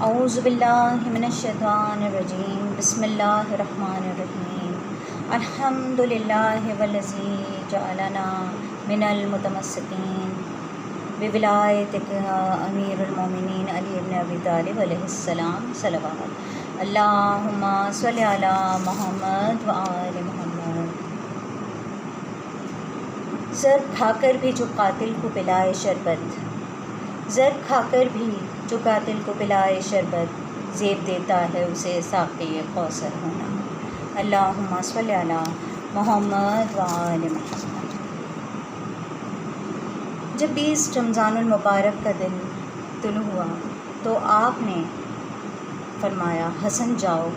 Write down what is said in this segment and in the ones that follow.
اعوذ باللہ من الشیطان الرجیم بسم اللہ الرحمن الرحیم الحمد للہ والذی جعلنا من المتمسکین بولایتک امیر المومنین علی بن ابی طالب علیہ السلام صلوات اللہم صلی علی محمد وآل محمد۔ زر کھا کر بھی جو قاتل کو پلائے شربت، زر کھا کر بھی جو قاتل کو پلائے شربت، زیب دیتا ہے اسے ساقی کوثر ہونا۔ اللہم صلی علی محمد وآل محمد۔ جب 20 رمضان المبارک کا دن طلوع ہوا تو آپ نے فرمایا حسن جاؤ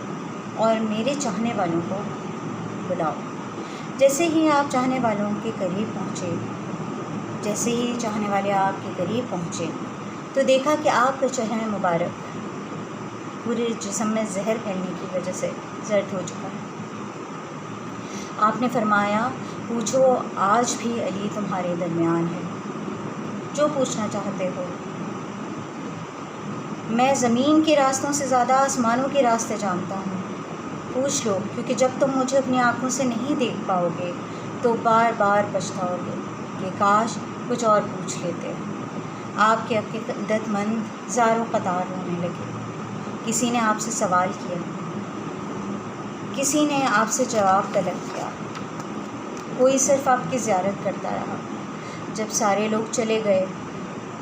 اور میرے چاہنے والوں کو بلاؤ۔ جیسے ہی آپ چاہنے والوں کے قریب پہنچے، جیسے ہی چاہنے والے آپ کے قریب پہنچے تو دیکھا کہ آپ کا چہرہ مبارک پورے جسم میں زہر پھیلنے کی وجہ سے زرد ہو چکا ہے۔ آپ نے فرمایا پوچھو، آج بھی علی تمہارے درمیان ہے، جو پوچھنا چاہتے ہو۔ میں زمین کے راستوں سے زیادہ آسمانوں کے راستے جانتا ہوں، پوچھ لو، کیونکہ جب تم مجھے اپنی آنکھوں سے نہیں دیکھ پاؤ گے تو بار بار پچھتاؤ گے کہ کاش کچھ اور پوچھ لیتے۔ آپ کے عقیدت مند زاروں قطار رونے لگے۔ کسی نے آپ سے سوال کیا، کسی نے آپ سے جواب طلب کیا، کوئی صرف آپ کی زیارت کرتا رہا۔ جب سارے لوگ چلے گئے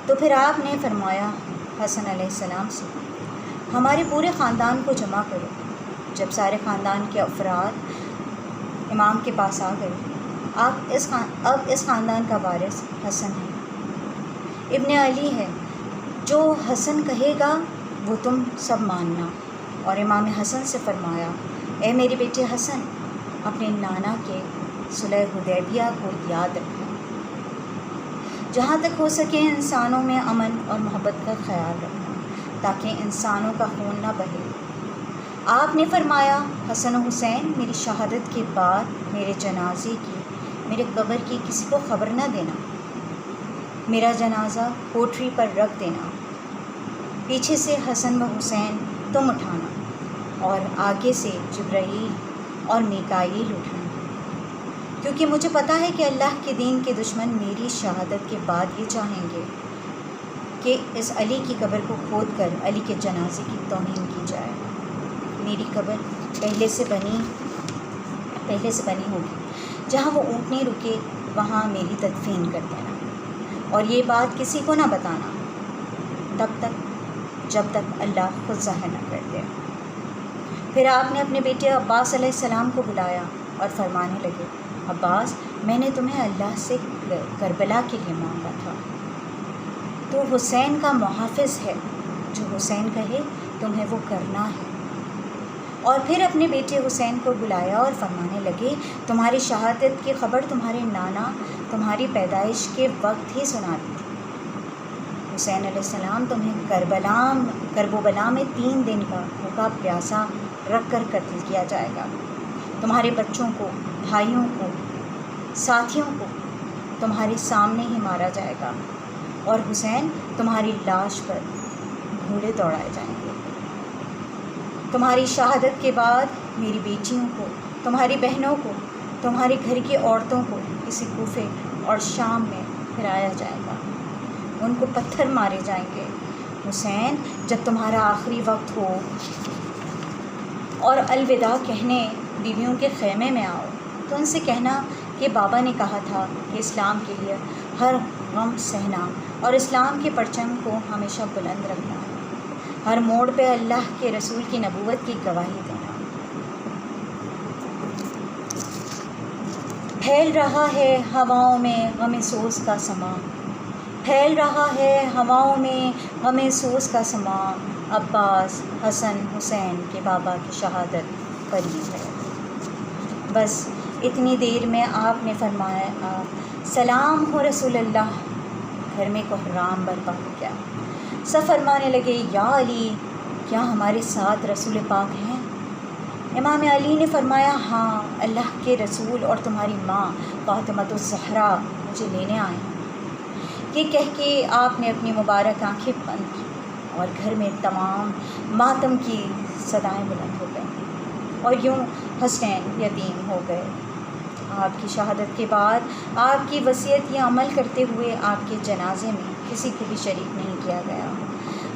تو پھر آپ نے فرمایا حسن علیہ السلام سے ہمارے پورے خاندان کو جمع کرو۔ جب سارے خاندان کے افراد امام کے پاس آ گئے، اب اس خاندان کا وارث حسن ہے، ابن علی ہے، جو حسن کہے گا وہ تم سب ماننا۔ اور امام حسن سے فرمایا اے میرے بیٹے حسن، اپنے نانا کے صلح حدیبیہ کو یاد رکھنا، جہاں تک ہو سکے انسانوں میں امن اور محبت کا خیال رکھنا تاکہ انسانوں کا خون نہ بہے۔ آپ نے فرمایا حسن و حسین، میری شہادت کے بعد میرے جنازے کی، میرے قبر کی کسی کو خبر نہ دینا، میرا جنازہ کوٹری پر رکھ دینا، پیچھے سے حسن و حسین تم اٹھانا اور آگے سے جبرائیل اور میکائیل اٹھانا، کیونکہ مجھے پتہ ہے کہ اللہ کے دین کے دشمن میری شہادت کے بعد یہ چاہیں گے کہ اس علی کی قبر کو کھود کر علی کے جنازے کی توہین کی جائے۔ میری قبر پہلے سے بنی ہوگی، جہاں وہ اونٹنی رکے وہاں میری تدفین کر دینا، اور یہ بات کسی کو نہ بتانا تب تک جب تک اللہ خود ظاہر نہ کر دے۔ پھر آپ نے اپنے بیٹے عباس علیہ السلام کو بلایا اور فرمانے لگے عباس، میں نے تمہیں اللہ سے کربلا کے لیے مانگا تھا، تو حسین کا محافظ ہے، جو حسین کہے تمہیں وہ کرنا ہے۔ اور پھر اپنے بیٹے حسین کو بلایا اور فرمانے لگے تمہاری شہادت کی خبر تمہارے نانا تمہاری پیدائش کے وقت ہی سنا دی تھی۔ حسین علیہ السلام تمہیں کرب و بلا میں 3 دن کا بھوکا پیاسا رکھ کر قتل کیا جائے گا، تمہارے بچوں کو، بھائیوں کو، ساتھیوں کو تمہارے سامنے ہی مارا جائے گا، اور حسین تمہاری لاش پر گھوڑے دوڑائے جائیں گے۔ تمہاری شہادت کے بعد میری بیٹیوں کو، تمہاری بہنوں کو، تمہارے گھر کی عورتوں کو کسی کوفے اور شام میں پھرایا جائے گا، ان کو پتھر مارے جائیں گے۔ حسین، جب تمہارا آخری وقت ہو اور الوداع کہنے بیویوں کے خیمے میں آؤ تو ان سے کہنا کہ بابا نے کہا تھا کہ اسلام کے لیے ہر غم سہنا اور اسلام کے پرچم کو ہمیشہ بلند رکھنا ہے، ہر موڑ پہ اللہ کے رسول کی نبوت کی گواہی دینا۔ پھیل رہا ہے ہواؤں میں غم سوز کا سماں، پھیل رہا ہے ہواؤں میں غم سوز کا سماں، عباس حسن حسین کے بابا کی شہادت قریب ہے۔ بس اتنی دیر میں آپ نے فرمایا سلام ہو رسول اللہ، گھر میں کوہرام برپا ہو گیا۔ سب فرمانے لگے یا علی، کیا ہمارے ساتھ رسول پاک ہیں؟ امام علی نے فرمایا ہاں، اللہ کے رسول اور تمہاری ماں فاطمہ الزہرا مجھے لینے آئے ہیں۔ یہ کہہ کے آپ نے اپنی مبارک آنکھیں بند کی اور گھر میں تمام ماتم کی صدائیں بلند ہو گئیں اور یوں حسین یتیم ہو گئے۔ آپ کی شہادت کے بعد آپ کی وصیت یا عمل کرتے ہوئے آپ کے جنازے میں کسی کو بھی شریک نہیں کیا گیا۔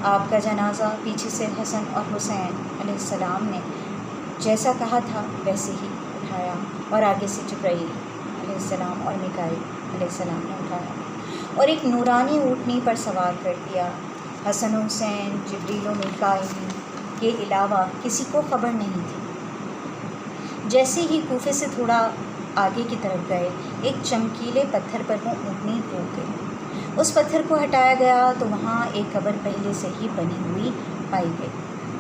آپ کا جنازہ پیچھے سے حسن اور حسین علیہ السلام نے جیسا کہا تھا ویسے ہی اٹھایا، اور آگے سے جبرائیل علیہ السلام اور میکائیل علیہ السلام نے اٹھایا اور ایک نورانی اونٹنی پر سوار کر دیا۔ حسن و حسین، جبریل و میکائیل کے علاوہ کسی کو خبر نہیں تھی۔ جیسے ہی کوفے سے تھوڑا آگے کی طرف گئے، ایک چمکیلے پتھر پر وہ اونٹنی روک گئی۔ اس پتھر کو ہٹایا گیا تو وہاں ایک قبر پہلے سے ہی بنی ہوئی پائی گئی،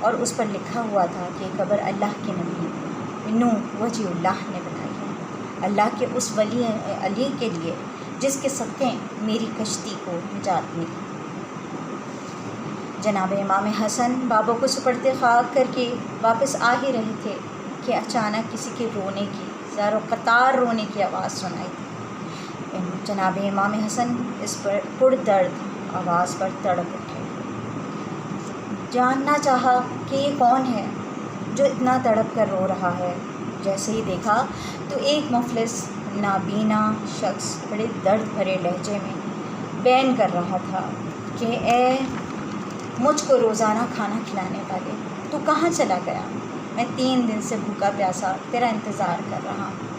اور اس پر لکھا ہوا تھا کہ یہ قبر اللہ کے نبی نوح وجی اللہ نے بنائی ہے، اللہ کے اس ولی علی کے لیے جس کے صدقے میری کشتی کو نجات ملی۔ جناب امام حسن بابا کو سپرد خاک کر کے واپس آ ہی رہے تھے کہ اچانک کسی کے رونے کی، زار و قطار رونے کی آواز سنائی دی۔ جناب امام حسن اس پر پردرد آواز پر تڑپ اٹھے۔ جاننا چاہا کہ یہ کون ہے جو اتنا تڑپ کر رو رہا ہے۔ جیسے ہی دیکھا تو ایک مفلس نابینا شخص بڑے درد بھرے لہجے میں بیان کر رہا تھا کہ اے مجھ کو روزانہ کھانا کھلانے والے، تو کہاں چلا گیا؟ میں 3 دن سے بھوکا پیاسا تیرا انتظار کر رہا ہوں۔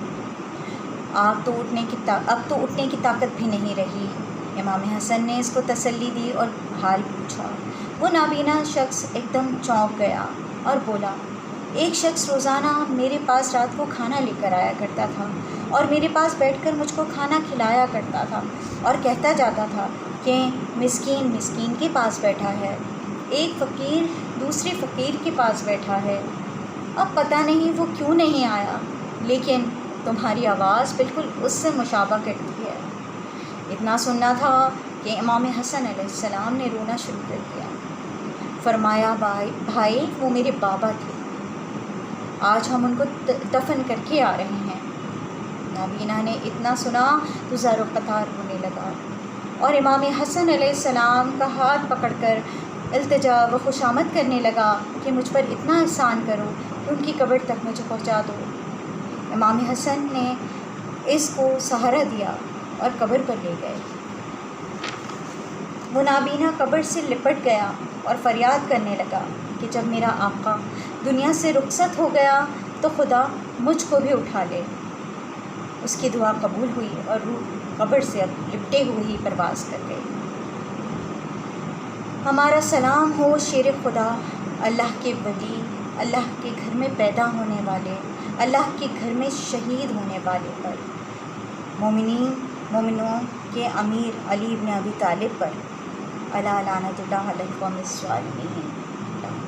اب تو اٹھنے کی طاقت بھی نہیں رہی۔ امام حسن نے اس کو تسلی دی اور حال پوچھا۔ وہ نابینا شخص ایک دم چونک گیا اور بولا، ایک شخص روزانہ میرے پاس رات کو کھانا لے کر آیا کرتا تھا اور میرے پاس بیٹھ کر مجھ کو کھانا کھلایا کرتا تھا اور کہتا جاتا تھا کہ مسکین مسکین کے پاس بیٹھا ہے، ایک فقیر دوسرے فقیر کے پاس بیٹھا ہے۔ اب پتہ نہیں وہ کیوں نہیں آیا، لیکن تمہاری آواز بالکل اس سے مشابہ کرتی ہے۔ اتنا سننا تھا کہ امام حسن علیہ السلام نے رونا شروع کر دیا۔ فرمایا، بھائی وہ میرے بابا تھے، آج ہم ان کو دفن کر کے آ رہے ہیں۔ نابینا نے اتنا سنا تو زار و قطار ہونے لگا اور امام حسن علیہ السلام کا ہاتھ پکڑ کر التجا و خوشامد کرنے لگا کہ مجھ پر اتنا احسان کرو کہ ان کی قبر تک مجھے پہنچا دو۔ امام حسن نے اس کو سہارا دیا اور قبر پر لے گئے۔ وہ نابینا قبر سے لپٹ گیا اور فریاد کرنے لگا کہ جب میرا آقا دنیا سے رخصت ہو گیا تو خدا مجھ کو بھی اٹھا لے۔ اس کی دعا قبول ہوئی اور روح قبر سے اب لپٹے ہوئے ہی پرواز کر گئی۔ ہمارا سلام ہو شیر خدا، اللہ کے ولی، اللہ کے گھر میں پیدا ہونے والے، اللہ کے گھر میں شہید ہونے والے پر، مومنوں کے امیر علی بن ابی طالب پر، الا لعنت اللہ علی القوم الظالمین،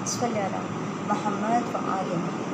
صلی اللہ محمد و آل محمد۔